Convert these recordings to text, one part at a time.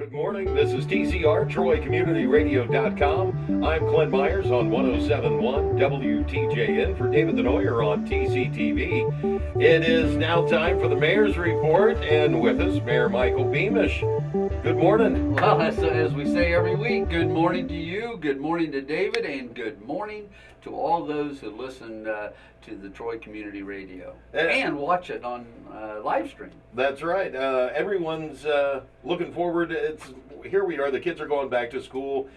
Good morning. This is TCR, TroyCommunityRadio.com. I'm Clint Myers on 107.1 WTJN for David the Neuer on TCTV. It is now time for the Mayor's Report, and with us, Mayor Michael Beamish. Good morning. Well, as we say every week, good morning to you, good morning to David, and good morning to all those who listen to the Troy Community Radio and watch it on live stream. That's right. Everyone's looking forward. Here we are. The kids are going back to school.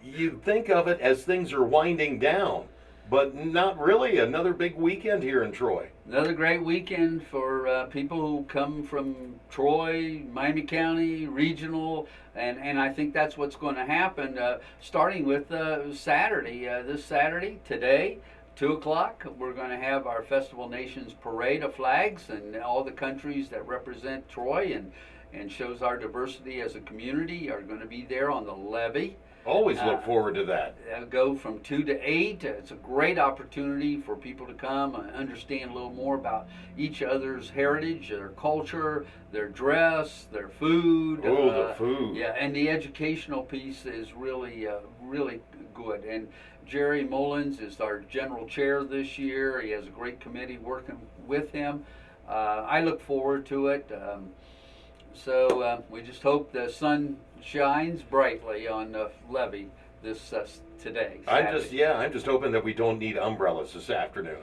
You think of it as things are winding down, but not really. Another big weekend here in Troy. Another great weekend for people who come from Troy, Miami County, regional, and I think that's what's going to happen, starting with Saturday. This Saturday, today, 2 o'clock, we're going to have our Festival Nations Parade of Flags, and all the countries that represent Troy and shows our diversity as a community are going to be there on the levee. Always look forward to that. Go from 2 to 8. It's a great opportunity for people to come and understand a little more about each other's heritage, their culture, their dress, their food. Oh, the food. Yeah, and the educational piece is really good. And Jerry Mullins is our general chair this year. He has a great committee working with him. I look forward to it. So we just hope the sun shines brightly on the levee this today. Saturday. I'm just hoping that we don't need umbrellas this afternoon.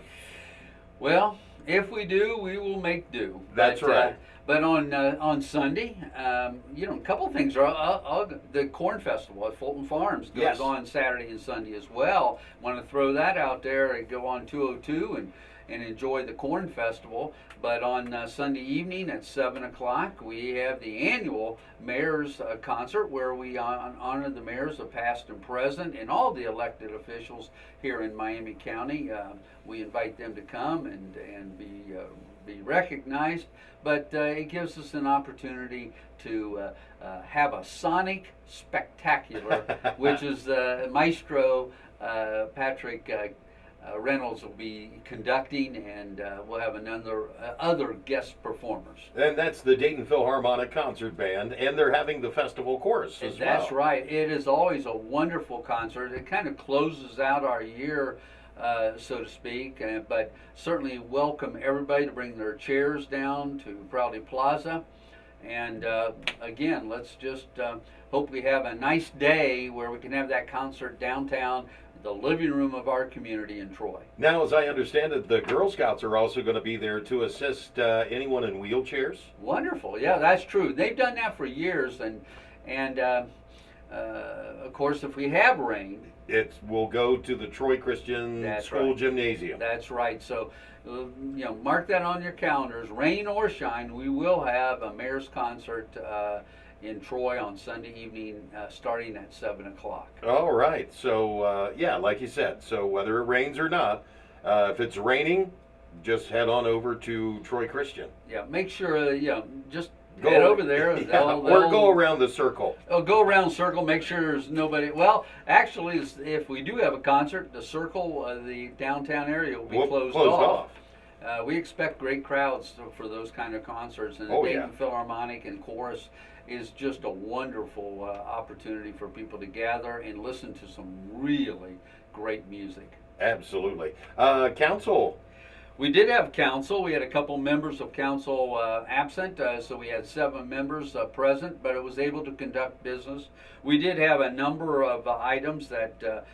Well, if we do, we will make do. That's right. But on Sunday, a couple things are the Corn Festival at Fulton Farms goes on Saturday and Sunday as well. Want to throw that out there and go on 202 and enjoy the Corn Festival. But on Sunday evening at 7 o'clock, we have the annual Mayor's Concert where we honor the mayors of past and present and all the elected officials here in Miami County. We invite them to come and be recognized, but it gives us an opportunity to have a sonic spectacular, which is Maestro Patrick Reynolds will be conducting, and we'll have other guest performers. And that's the Dayton Philharmonic Concert Band, and they're having the festival chorus as well. That's right. It is always a wonderful concert. It kind of closes out our year, so to speak, but certainly welcome everybody to bring their chairs down to Proudly Plaza. And again, let's just hope we have a nice day where we can have that concert downtown, the living room of our community in Troy. Now, as I understand it, the Girl Scouts are also going to be there to assist anyone in wheelchairs. Wonderful. Yeah, that's true. They've done that for years, and of course, if we have rain, it will go to the Troy Christian School Gymnasium. That's right. So, mark that on your calendars. Rain or shine, we will have a mayor's concert in Troy on Sunday evening, starting at 7 o'clock. All right. So, like you said, so whether it rains or not, if it's raining, just head on over to Troy Christian. Yeah, make sure, just head over there. Or go around the circle. Go around the circle, make sure there's nobody. Well, actually, if we do have a concert, the circle, the downtown area will be closed off. We expect great crowds for those kind of concerts, and the Dayton Philharmonic and Chorus is just a wonderful opportunity for people to gather and listen to some really great music. Absolutely. Council. We did have council. We had a couple members of council absent, so we had 7 members present, but it was able to conduct business. We did have a number of items that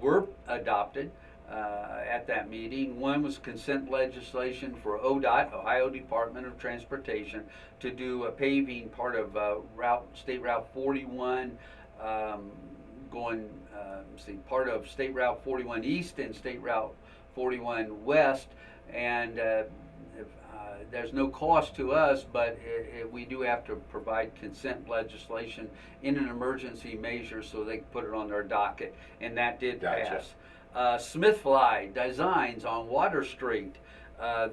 were adopted at that meeting. One was consent legislation for ODOT, Ohio Department of Transportation, to do a paving part of State Route 41, part of State Route 41 East and State Route 41 West, and there's no cost to us, but we do have to provide consent legislation in an emergency measure so they can put it on their docket, and that did pass. Smithfly Designs on Water Street,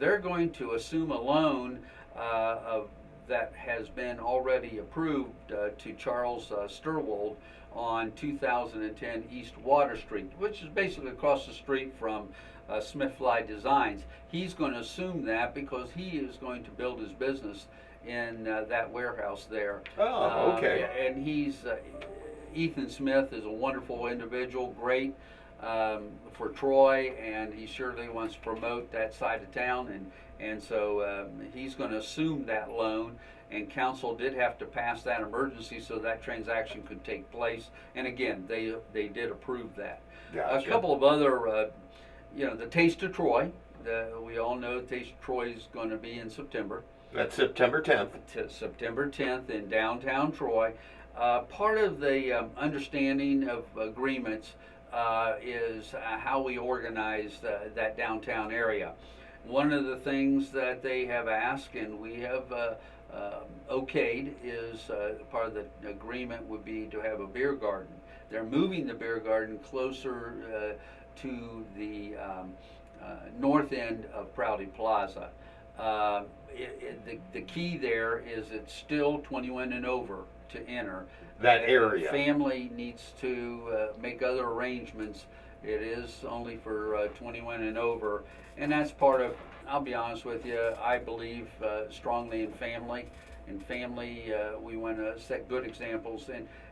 they're going to assume a loan that has been already approved to Charles Sturwold on 2010 East Water Street, which is basically across the street from Smithfly Designs. He's going to assume that because he is going to build his business in that warehouse there. Oh, okay. And he's Ethan Smith is a wonderful individual, great for Troy, and he surely wants to promote that side of town, and so he's going to assume that loan. And council did have to pass that emergency so that transaction could take place. And again, they did approve that. Gotcha. A couple of other, the Taste of Troy. We all know Taste of Troy is going to be in September. That's September 10th. September 10th in downtown Troy. Part of the understanding of agreements is how we organize that downtown area. One of the things that they have asked, and we have okayed, is part of the agreement would be to have a beer garden. They're moving the beer garden closer to the north end of Prouty Plaza. The key there is it's still 21 and over to enter. That area. Family needs to make other arrangements. It is only for 21 and over, and that's part of, I'll be honest with you, I believe strongly in family. In family, we want to set good examples,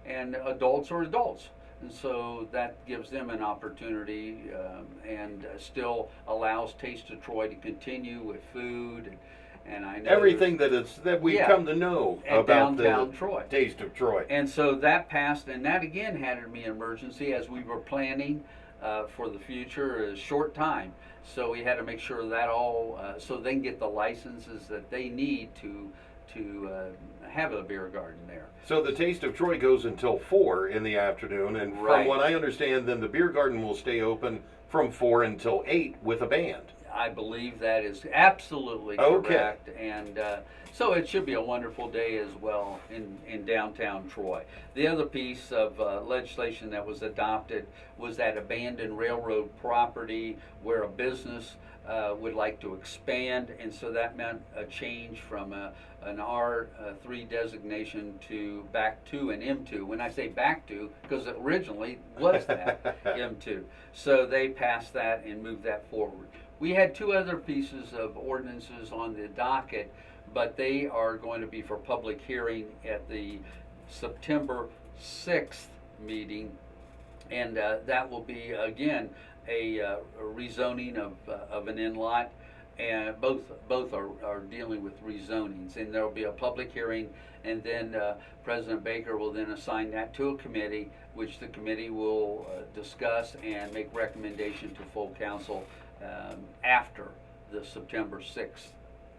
and adults are adults. And so that gives them an opportunity and still allows Taste of Troy to continue with food and I know everything that we've come to know about downtown the Troy. Taste of Troy. And so that passed, and that again had to be an emergency as we were planning for the future, a short time. So we had to make sure that all, so they can get the licenses that they need to have a beer garden there. So the Taste of Troy goes until 4 in the afternoon, and from what I understand, then the beer garden will stay open from 4 until 8 with a band. I believe that is absolutely correct, and so it should be a wonderful day as well in downtown Troy. The other piece of legislation that was adopted was that abandoned railroad property where a business would like to expand, and so that meant a change from an R3 designation to back to an M2. When I say back to, because it originally was that M2. So they passed that and moved that forward. We had two other pieces of ordinances on the docket, but they are going to be for public hearing at the September 6th meeting, and that will be again a rezoning of an in-lot, and both are dealing with rezonings, and there will be a public hearing, and then President Baker will then assign that to a committee, which the committee will discuss and make recommendation to full council after the September 6th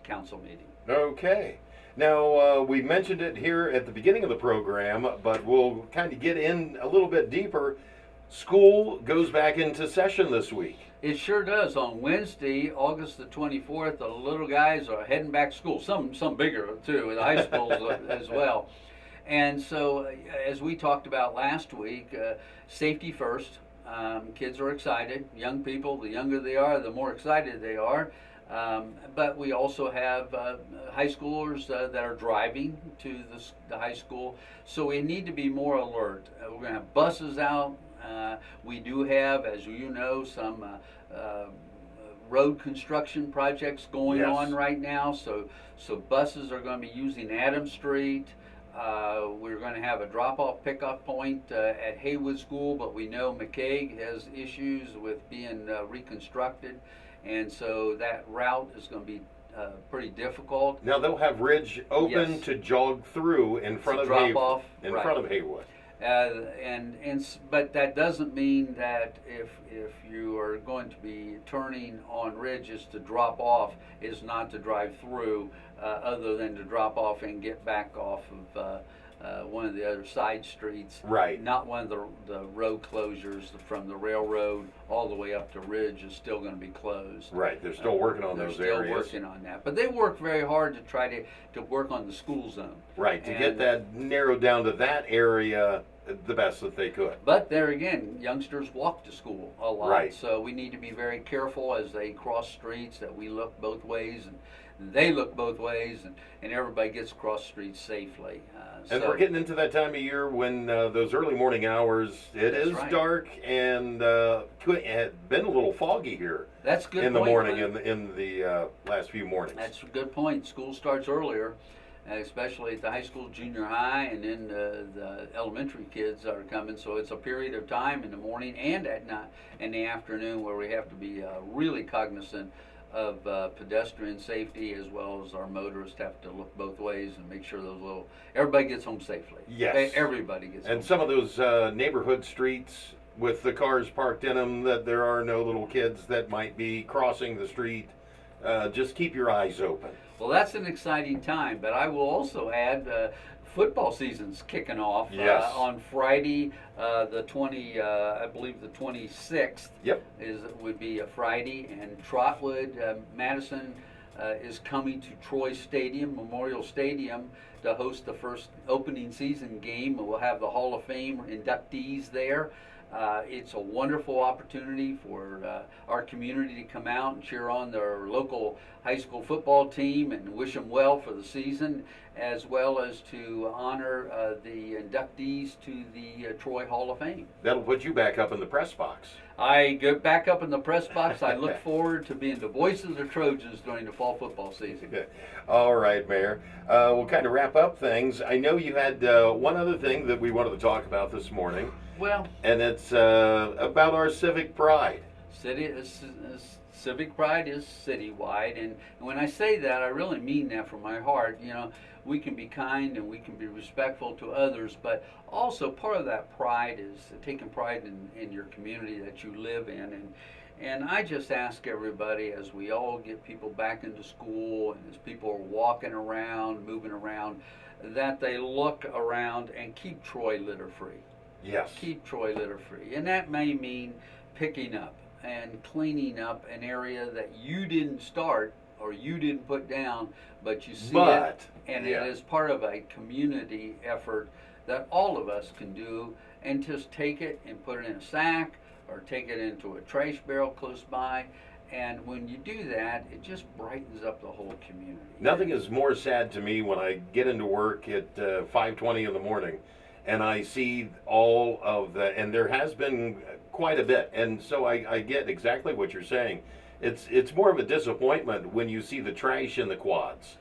council meeting. Okay. Now, we mentioned it here at the beginning of the program, but we'll kind of get in a little bit deeper. School goes back into session this week. It sure does. On Wednesday, August the 24th, the little guys are heading back to school. Some bigger, too, in high schools as well. And so, as we talked about last week, safety first. Kids are excited. Young people, the younger they are, the more excited they are. But we also have high schoolers that are driving to the high school. So we need to be more alert. We're going to have buses out. We do have, as you know, some road construction projects going on right now. So buses are going to be using Adams Street. We're going to have a drop-off pickup point at Haywood School, but we know McCaig has issues with being reconstructed, and so that route is going to be pretty difficult. Now they'll have Ridge open to jog through in front of Haywood. Front of Haywood. But that doesn't mean that if you are going to be turning on Ridge is to drop off, is not to drive through, other than to drop off and get back off of one of the other side streets. Right. Not one of the road closures from the railroad all the way up to Ridge is still going to be closed. Right. They're still working on those areas. They're still working on that. But they work very hard to try to work on the school zone. Right. To get that narrowed down to that area the best that they could. But there again, youngsters walk to school a lot. Right. So we need to be very careful as they cross streets that we look both ways and they look both ways, and everybody gets across streets safely. And we're getting into that time of year when those early morning hours, it is dark and had been a little foggy here. That's a good in the point, morning, in the last few mornings. That's a good point. School starts earlier, especially at the high school, junior high, and then the elementary kids are coming. So it's a period of time in the morning and at night, in the afternoon, where we have to be really cognizant of pedestrian safety, as well as our motorists have to look both ways and make sure everybody gets home safely. Yes. Everybody gets home. And some of those neighborhood streets with the cars parked in them, that there are no little kids that might be crossing the street. Just keep your eyes open. Well, that's an exciting time, but I will also add football season's kicking off Yes. on Friday, I believe the 26th. Yep. Would be a Friday, and Trotwood, Madison is coming to Troy Stadium, Memorial Stadium, to host the first opening season game. We'll have the Hall of Fame inductees there. It's a wonderful opportunity for our community to come out and cheer on their local high school football team and wish them well for the season, as well as to honor the inductees to the Troy Hall of Fame. That'll put you back up in the press box. I go back up in the press box. I look forward to being the voice of the Trojans during the fall football season. All right, Mayor. We'll kind of wrap up things. I know you had one other thing that we wanted to talk about this morning. Well, and it's about our civic pride. Civic pride is citywide, and when I say that, I really mean that from my heart. You know, we can be kind and we can be respectful to others, but also part of that pride is taking pride in your community that you live in. And I just ask everybody, as we all get people back into school and as people are walking around, moving around, that they look around and keep Troy litter free. Yes. Keep Troy litter free. And that may mean picking up and cleaning up an area that you didn't start or you didn't put down, but you see it, and it is part of a community effort that all of us can do, and just take it and put it in a sack or take it into a trash barrel close by. And when you do that, it just brightens up the whole community. Nothing is more sad to me when I get into work at 5:20 in the morning and I see all of the, and there has been quite a bit, and so I get exactly what you're saying. It's more of a disappointment when you see the trash in the quads,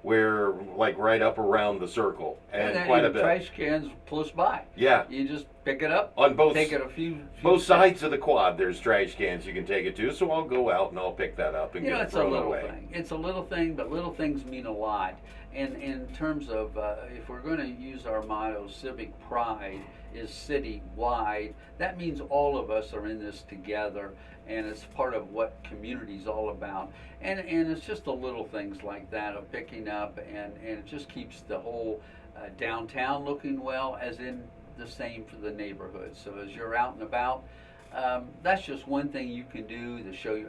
where like right up around the circle, and quite a bit. Trash cans close by. Yeah. You just pick it up. On both. Take it a few both steps. sides of the quad, there's trash cans you can take it to. So I'll go out and I'll pick that up and get it thrown away. Thing. It's a little thing, but little things mean a lot. And in terms of, if we're going to use our motto, civic pride is city-wide, that means all of us are in this together, and it's part of what community's all about. And it's just the little things like that of picking up, and it just keeps the whole downtown looking well, as in the same for the neighborhood. So as you're out and about, that's just one thing you can do to show you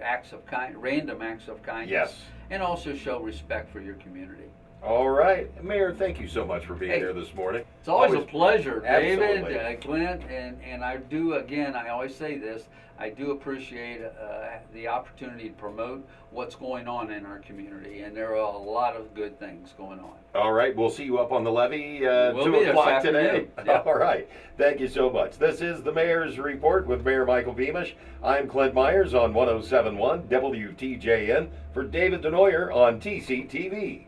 random acts of kindness. Yes. And also show respect for your community. All right. Mayor, thank you so much for being here this morning. It's always a pleasure, David, Absolutely. Clint, and I do, again, I always say this, I do appreciate the opportunity to promote what's going on in our community, and there are a lot of good things going on. All right. We'll see you up on the levee We'll 2 be there o'clock this today. afternoon. Yep. All right. Thank you so much. This is the Mayor's Report with Mayor Michael Beamish. I'm Clint Myers on 107.1 WTJN for David Denoyer on TCTV.